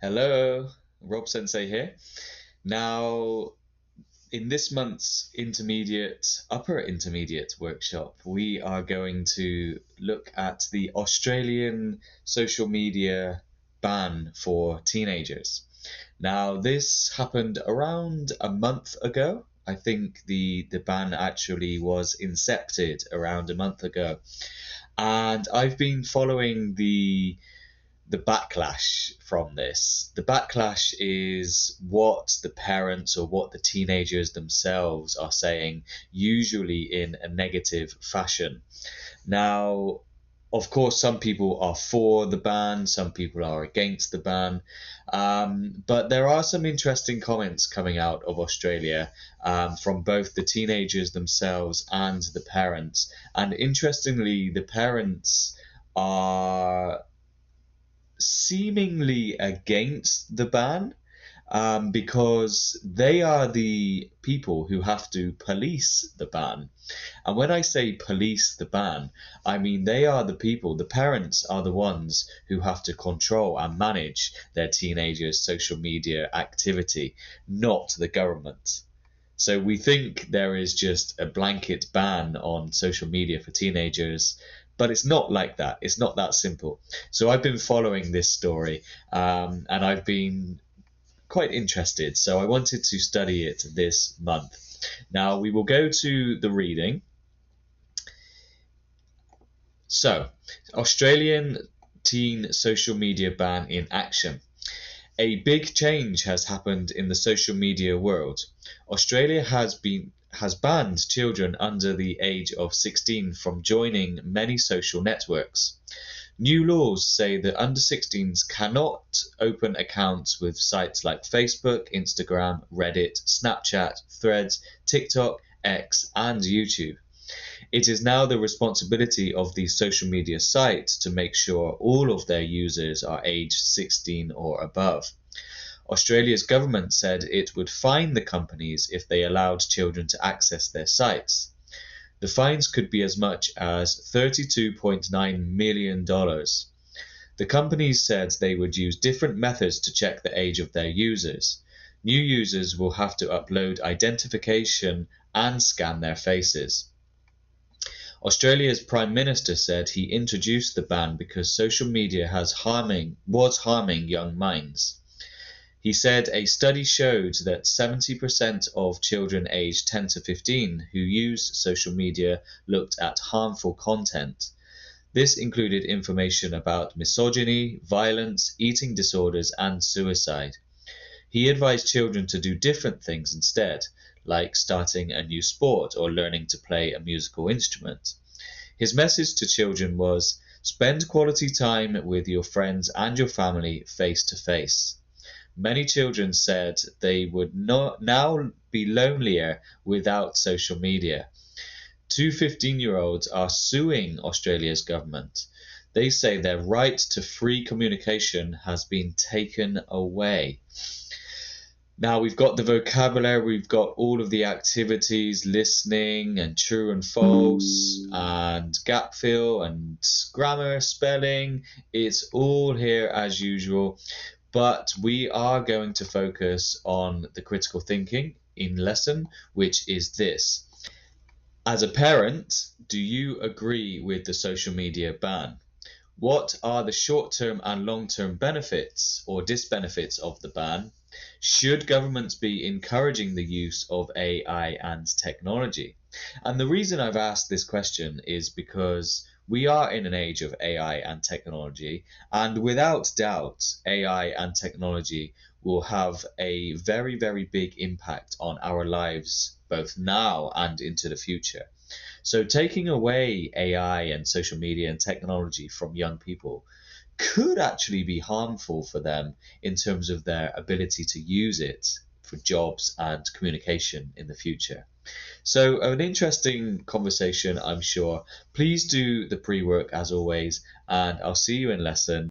Hello, Rob Sensei here. Now, in this month's upper intermediate workshop, we are going to look at the Australian social media ban for teenagers. Now, this happened around a month ago. I think the ban actually was incepted around a month ago. And I've been following the backlash from this. The backlash is what the parents or what the teenagers themselves are saying, usually in a negative fashion. Now, of course, some people are for the ban, some people are against the ban, but there are some interesting comments coming out of Australia from both the teenagers themselves and the parents. And interestingly, the parents are seemingly against the ban because they are the people who have to police the ban. And when I say police the ban, I mean they are the people, the parents are the ones who have to control and manage their teenagers' social media activity, not the government. So we think there is just a blanket ban on social media for teenagers, but it's not like that. It's not that simple. So I've been following this story, and I've been quite interested. So I wanted to study it this month. Now we will go to the reading. So, Australian teen social media ban in action. A big change has happened in the social media world. Australia has banned children under the age of 16 from joining many social networks. New laws say that under 16s cannot open accounts with sites like Facebook, Instagram, Reddit, Snapchat, Threads, TikTok, X, and YouTube. It is now the responsibility of these social media sites to make sure all of their users are aged 16 or above. Australia's government said it would fine the companies if they allowed children to access their sites. The fines could be as much as $32.9 million. The companies said they would use different methods to check the age of their users. New users will have to upload identification and scan their faces. Australia's Prime Minister said he introduced the ban because social media was harming young minds. He said a study showed that 70% of children aged 10 to 15 who used social media looked at harmful content. This included information about misogyny, violence, eating disorders, and suicide. He advised children to do different things instead, like starting a new sport or learning to play a musical instrument. His message to children was, spend quality time with your friends and your family face to face. Many children said they would not now be lonelier without social media. Two 15-year-olds are suing Australia's government. They say their right to free communication has been taken away. Now we've got the vocabulary, we've got all of the activities, listening and true and false and gap fill and grammar, spelling. It's all here as usual, but we are going to focus on the critical thinking in lesson, which is this. As a parent, do you agree with the social media ban? What are the short-term and long-term benefits or disbenefits of the ban? Should governments be encouraging the use of AI and technology? And the reason I've asked this question is because we are in an age of AI and technology, and without doubt, AI and technology will have a very, very big impact on our lives, both now and into the future. So taking away AI and social media and technology from young people could actually be harmful for them in terms of their ability to use it for jobs and communication in the future. So an interesting conversation, I'm sure. Please do the pre-work as always, and I'll see you in lesson.